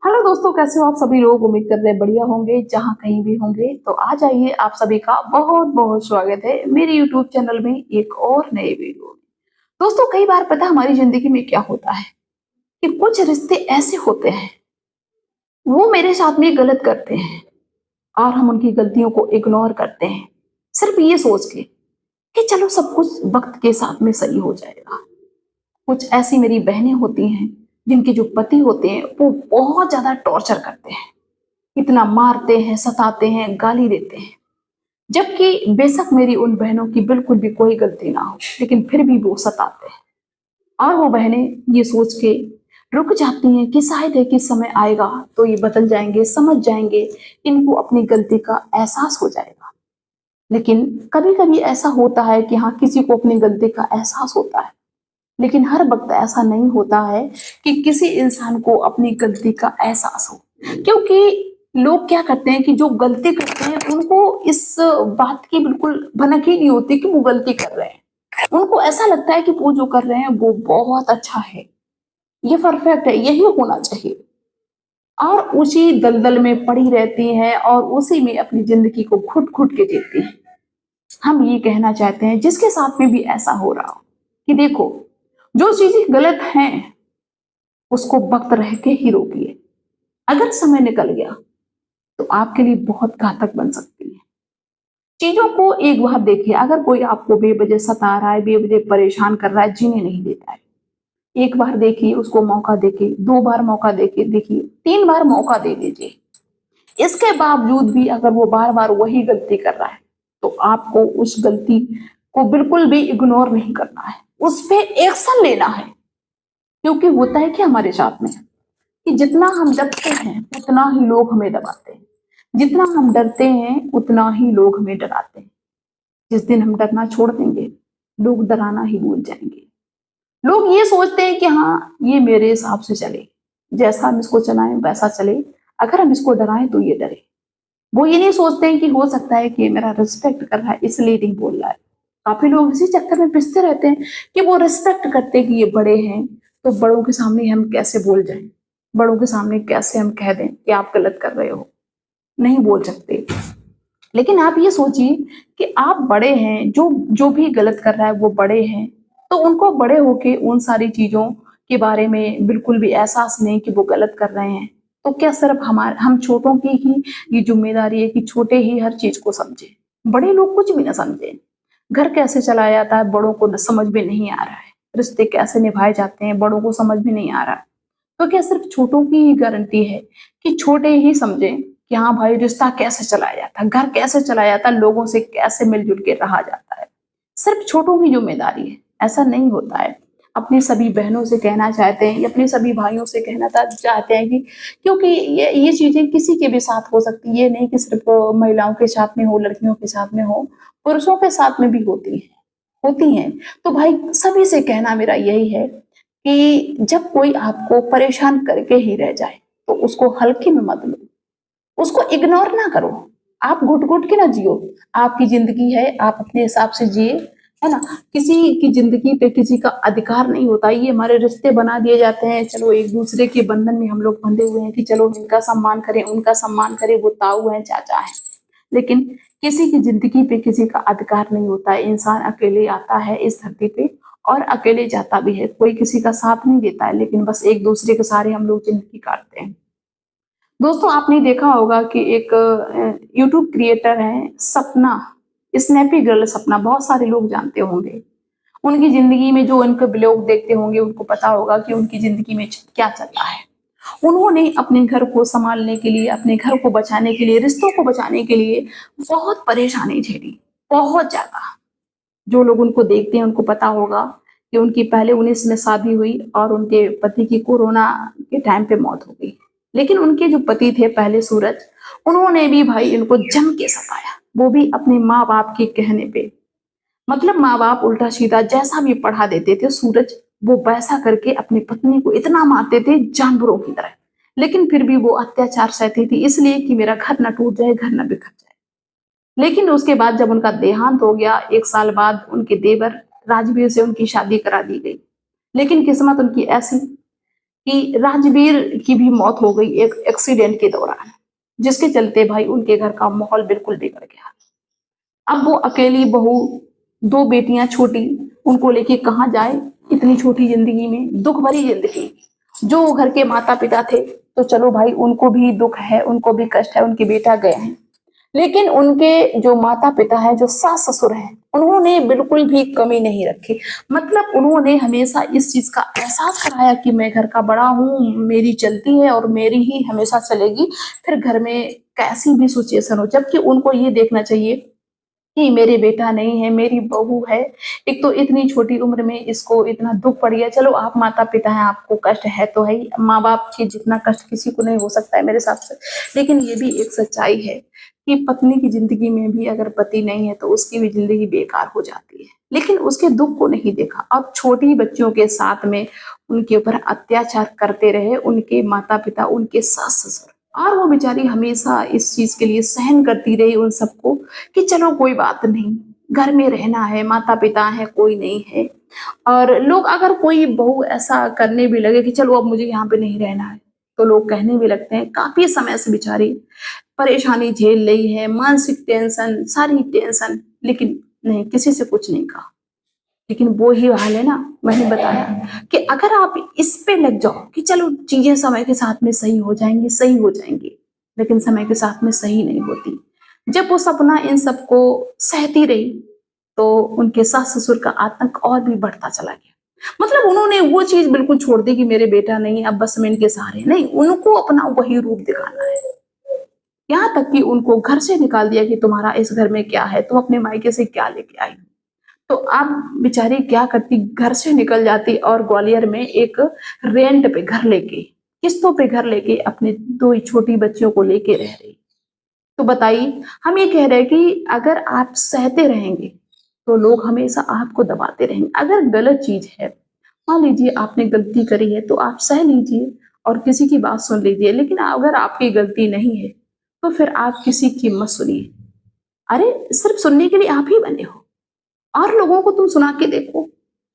Hello दोस्तों, कैसे हो आप सभी लोग। उम्मीद कर रहे हैं बढ़िया होंगे जहां कहीं भी होंगे। तो आ जाइए, आप सभी का बहुत बहुत स्वागत है मेरे यूट्यूब चैनल में एक और नए वीडियो में। दोस्तों, कई बार पता है हमारी जिंदगी में क्या होता है कि कुछ रिश्ते ऐसे होते हैं, वो मेरे साथ में गलत करते हैं और हम उनकी गलतियों को इग्नोर करते हैं, सिर्फ ये सोच के कि चलो सब कुछ वक्त के साथ में सही हो जाएगा। कुछ ऐसी मेरी बहनें होती हैं जिनके जो पति होते हैं वो बहुत ज्यादा टॉर्चर करते हैं, इतना मारते हैं, सताते हैं, गाली देते हैं। जबकि बेशक मेरी उन बहनों की बिल्कुल भी कोई गलती ना हो, लेकिन फिर भी वो सताते हैं। और वो बहनें ये सोच के रुक जाती हैं कि शायद एक ही समय आएगा तो ये बदल जाएंगे, समझ जाएंगे, इनको अपनी गलती का एहसास हो जाएगा। लेकिन कभी कभी ऐसा होता है कि हाँ, किसी को अपनी गलती का एहसास होता है, लेकिन हर वक्त ऐसा नहीं होता है कि किसी इंसान को अपनी गलती का एहसास हो। क्योंकि लोग क्या करते हैं कि जो गलती करते हैं उनको इस बात की बिल्कुल भनक ही नहीं होती कि वो गलती कर रहे हैं। उनको ऐसा लगता है कि वो जो कर रहे हैं वो बहुत अच्छा है, ये परफेक्ट है, यही होना चाहिए। और उसी दलदल में पड़ी रहती हैं और उसी में अपनी जिंदगी को घुट घुट के जीती हैं। हम ये कहना चाहते हैं जिसके साथ में भी ऐसा हो रहा हो कि देखो, जो चीजें गलत हैं उसको वक्त रह के ही रोकिए। अगर समय निकल गया तो आपके लिए बहुत घातक बन सकती है। चीजों को एक बार देखिए, अगर कोई आपको बेवजह सता रहा है, बेवजह परेशान कर रहा है, जीने नहीं देता है, एक बार देखिए, उसको मौका देखिए, दो बार मौका देखिए, देखिए तीन बार मौका दे दीजिए। इसके बावजूद भी अगर वो बार बार वही गलती कर रहा है तो आपको उस गलती को बिल्कुल भी इग्नोर नहीं करना है, उस पर एक्शन लेना है। क्योंकि होता है कि हमारे साथ में कि जितना हम दबते हैं उतना ही लोग हमें दबाते हैं, जितना हम डरते हैं उतना ही लोग हमें डराते हैं। जिस दिन हम डरना छोड़ देंगे, लोग डराना ही भूल जाएंगे। लोग ये सोचते हैं कि हाँ, ये मेरे हिसाब से चले, जैसा हम इसको चलाएं वैसा चले, अगर हम इसको डराएं तो ये डरे। वो ये नहीं सोचते हैं कि हो सकता है कि ये मेरा रिस्पेक्ट कर रहा है इसलिए नहीं बोल रहा है। काफी लोग इसी चक्कर में पिसते रहते हैं कि वो रिस्पेक्ट करते हैं कि ये बड़े हैं, तो बड़ों के सामने हम कैसे बोल जाएं, बड़ों के सामने कैसे हम कह दें कि आप गलत कर रहे हो। नहीं बोल सकते। लेकिन आप ये सोचिए कि आप बड़े हैं, जो जो भी गलत कर रहा है वो बड़े हैं, तो उनको बड़े होके उन सारी चीजों के बारे में बिल्कुल भी एहसास नहीं कि वो गलत कर रहे हैं। तो क्या सिर्फ हमारे हम छोटों की ही ये जिम्मेदारी है कि छोटे ही हर चीज को समझे, बड़े लोग कुछ भी ना समझे। घर कैसे चलाया जाता है बड़ों को समझ में नहीं आ रहा है, रिश्ते कैसे निभाए जाते हैं बड़ों को समझ में नहीं आ रहा है। तो क्या सिर्फ छोटों की ही गारंटी है कि छोटे ही समझें कि हाँ भाई, रिश्ता कैसे चलाया जाता है, घर कैसे चलाया जाता है, लोगों से कैसे मिलजुल के रहा जाता है। सिर्फ छोटों की जिम्मेदारी है, ऐसा नहीं होता है। अपनी सभी बहनों से कहना चाहते हैं या अपने सभी भाइयों से कहना चाहते हैं कि क्योंकि ये चीजें किसी के भी साथ हो सकती है, ये नहीं कि सिर्फ महिलाओं के साथ में हो, लड़कियों के साथ में हो, पुरुषों के साथ में भी होती हैं। तो भाई, सभी से कहना मेरा यही है कि जब कोई आपको परेशान करके ही रह जाए तो उसको हल्के में मत लो, उसको इग्नोर ना करो। आप घुट घुट के ना जियो, आपकी जिंदगी है, आप अपने हिसाब से जिए, है ना। किसी की जिंदगी पे किसी का अधिकार नहीं होता। ये हमारे रिश्ते बना दिए जाते हैं, चलो एक दूसरे के बंधन में हम लोग बंधे हुए हैं कि चलो इनका सम्मान करें, उनका सम्मान करें, वो ताऊ है, चाचा है। लेकिन किसी की जिंदगी पे किसी का अधिकार नहीं होता है। इंसान अकेले आता है इस धरती पे और अकेले जाता भी है, कोई किसी का साथ नहीं देता है, लेकिन बस एक दूसरे के सहारे हम लोग जिंदगी काटते हैं। दोस्तों, आपने देखा होगा कि एक यूट्यूब क्रिएटर है सपना, स्नैपी गर्ल सपना, बहुत सारे लोग जानते होंगे। उनकी जिंदगी में जो उनके ब्लॉग देखते होंगे उनको पता होगा कि उनकी जिंदगी में क्या चल रहा है। उन्होंने अपने घर को संभालने के लिए, अपने घर को बचाने के लिए, रिश्तों को बचाने के लिए बहुत परेशानी झेली, बहुत ज्यादा। जो लोग उनको देखते हैं उनको पता होगा कि उनकी पहले 19 में शादी हुई और उनके पति की कोरोना के टाइम पे मौत हो गई। लेकिन उनके जो पति थे पहले, सूरज, उन्होंने भी भाई इनको जम के सताया, वो भी अपने माँ बाप के कहने पे। मतलब माँ बाप उल्टा सीधा जैसा भी पढ़ा देते थे सूरज, वो वैसा करके अपनी पत्नी को इतना मारते थे जानवरों की तरह। लेकिन फिर भी वो अत्याचार सहती थी, इसलिए कि मेरा घर न टूट जाए, घर न बिखर जाए। लेकिन उसके बाद जब उनका देहांत हो गया, 1 साल बाद उनके देवर राजवीर से उनकी शादी करा दी गई। लेकिन किस्मत उनकी ऐसी कि राजवीर की भी मौत हो गई एक एक्सीडेंट के दौरान, जिसके चलते भाई उनके घर का माहौल बिल्कुल बिगड़ गया। अब वो अकेली बहू, 2 बेटियां छोटी, उनको लेके कहाँ जाए इतनी छोटी जिंदगी में, दुख भरी जिंदगी। जो घर के माता पिता थे तो चलो भाई उनको भी दुख है, उनको भी कष्ट है, उनके बेटा गए हैं, लेकिन उनके जो माता पिता है, जो सास ससुर हैं, उन्होंने बिल्कुल भी कमी नहीं रखी। मतलब उन्होंने हमेशा इस चीज का एहसास कराया कि मैं घर का बड़ा हूँ, मेरी चलती है और मेरी ही हमेशा चलेगी, फिर घर में कैसी भी सिचुएशन हो। जबकि उनको ये देखना चाहिए कि मेरे बेटा नहीं है, मेरी बहू है, एक तो इतनी छोटी उम्र में इसको इतना दुख पड़ गया। चलो आप माता पिता हैं, आपको कष्ट है तो है ही, माँ बाप के जितना कष्ट किसी को नहीं हो सकता है मेरे हिसाब से। लेकिन ये भी एक सच्चाई है कि पत्नी की जिंदगी में भी अगर पति नहीं है तो उसकी भी जिंदगी बेकार हो जाती है। लेकिन उसके दुख को नहीं देखा, अब छोटी बच्चियों के साथ में उनके ऊपर अत्याचार करते रहे उनके माता पिता, उनके सास ससुर, और वो बेचारी हमेशा इस चीज के लिए सहन करती रही उन सबको कि चलो कोई बात नहीं, घर में रहना है, माता पिता है, कोई नहीं है। और लोग अगर कोई बहू ऐसा करने भी लगे कि चलो अब मुझे यहाँ पे नहीं रहना है, तो लोग कहने भी लगते हैं। काफी समय से बेचारी परेशानी झेल रही है, मानसिक टेंशन, सारी टेंशन, लेकिन नहीं, किसी से कुछ नहीं कहा। लेकिन वो ही हाल है ना, मैंने बताया कि अगर आप इस पे लग जाओ कि चलो चीजें समय के साथ में सही हो जाएंगी, सही हो जाएंगी, लेकिन समय के साथ में सही नहीं होती। जब वो सपना इन सबको सहती रही तो उनके सास ससुर का आतंक और भी बढ़ता चला गया। मतलब उन्होंने वो चीज बिल्कुल छोड़ दी कि मेरे बेटा नहीं, अब बस मैं इनके सहारे नहीं, उनको अपना वही रूप दिखाना है। यहाँ तक कि उनको घर से निकाल दिया कि तुम्हारा इस घर में क्या है, तुम अपने मायके से क्या लेके आई। तो आप बेचारी क्या करती, घर से निकल जाती और ग्वालियर में एक रेंट पे घर लेके, किस्तों पे घर लेके अपने 2 ही छोटी बच्चियों को लेके रह रही। तो बताइए, हम ये कह रहे हैं कि अगर आप सहते रहेंगे तो लोग हमेशा आपको दबाते रहेंगे। अगर गलत चीज है, मान लीजिए आपने गलती करी है तो आप सह लीजिए और किसी की बात सुन लीजिए, लेकिन अगर आपकी गलती नहीं है तो फिर आप किसी की मत सुनिए। अरे सिर्फ सुनने के लिए आप ही बने हो, और लोगों को तुम सुना के देखो।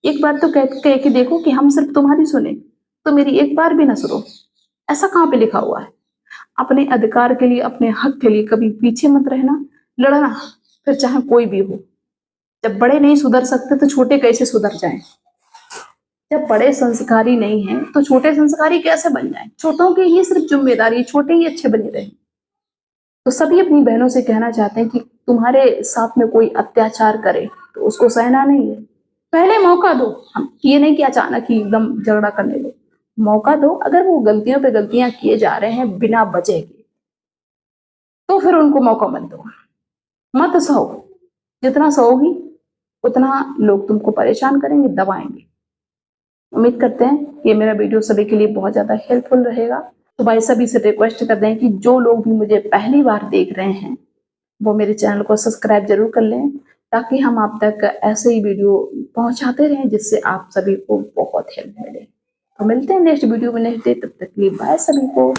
एक बार तो कह के देखो कि हम सिर्फ तुम्हारी सुने, तो मेरी एक बार भी ना सुनो। ऐसा कहाँ पे लिखा हुआ है? अपने अधिकार के लिए, अपने हक के लिए कभी पीछे मत रहना, लड़ना, फिर चाहे कोई भी हो। जब बड़े नहीं सुधर सकते तो छोटे कैसे सुधर जाएं? जब बड़े संस्कारी नहीं हैं तो छोटे संस्कारी कैसे बन जाएं? छोटों की ही सिर्फ जिम्मेदारी, छोटे ही अच्छे बने रहे। तो सभी अपनी बहनों से कहना चाहते हैं कि तुम्हारे साथ में कोई अत्याचार करे तो उसको सहना नहीं है, पहले मौका दो। हम ये नहीं कि अचानक ही एकदम झगड़ा करने दो, मौका दो। अगर वो गलतियों पे गलतियां किए जा रहे हैं बिना वजह के, तो फिर उनको मौका मत दो, मत सहो। जितना सहोगी उतना लोग तुमको परेशान करेंगे, दबाएंगे। उम्मीद करते हैं ये मेरा वीडियो सभी के लिए बहुत ज्यादा हेल्पफुल रहेगा। तो भाई सभी से रिक्वेस्ट करते हैं कि जो लोग भी मुझे पहली बार देख रहे हैं वो मेरे चैनल को सब्सक्राइब जरूर कर लें, ताकि हम आप तक ऐसे ही वीडियो पहुंचाते रहें जिससे आप सभी को बहुत हेल्प मिले। तो मिलते हैं नेक्स्ट वीडियो में नेक्स्ट डे, तब तक के लिए बाय सभी को।